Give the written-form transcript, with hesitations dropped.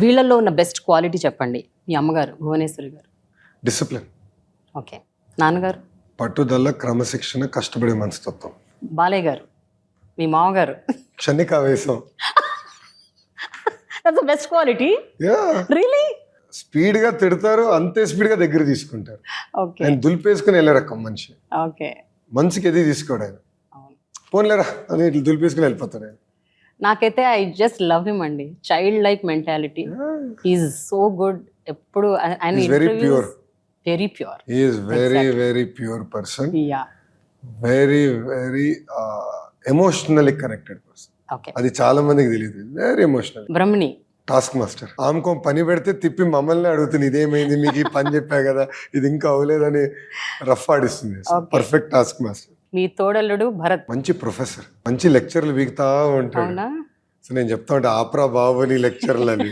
వీళ్ళల్లో ఉన్న best quality చెప్పండి. మీ అమ్మగారు భువనేశ్వరి గారు. Discipline, okay. నాన్నగారు? పట్టుదల, క్రమశిక్షణ, కష్టపడే మనస్తత్వం. బాలయ్య గారు, మీ మామగారు? క్షణికావేశం. That's the best quality. Yeah, really? Speed గా తిడతారు, అంతే స్పీడ్ గా దగ్గర తీసుకుంటారు. ఓకే. ఆయన దులిపేసుకుని వెళ్ళే రకం మనిషి. ఓకే. మనసుకి ఎది తీసుకోడు ఆయన. అవును. పోన్లేరా అని ఇట్లా దులిపేసుకుని వెళ్ళిపోతాడు ఆయన. నాకైతే ఐ జస్ట్ లవ్ హిమ్ అండి. Child like mentality. Is so good. ఎప్పుడు ఆయన very pure, very pure. Is very very pure person, yeah. Very very emotionally connected person. Okay. అది చాలా మందికి తెలియదు. Very emotional. Brahmani? Task master. ఆమెకో పని పెడితే తిప్పి మమ్మల్ని అడుగుతుంది, ఇదేమైంది, మీకు ఈ పని చెప్పా కదా, ఇది ఇంకా అవ్వలేదని రఫ్ ఆడిస్తుంది. Perfect task master. మీ తోడల్లుడు భరత్? మంచి ప్రొఫెసర్, మంచి లెక్చర్లు వీగుతా ఉంటాడు. అవునా? సో నేను చెప్తా ఉంటా, ఆప్రా బాబు నీ లెక్చర్లు అని.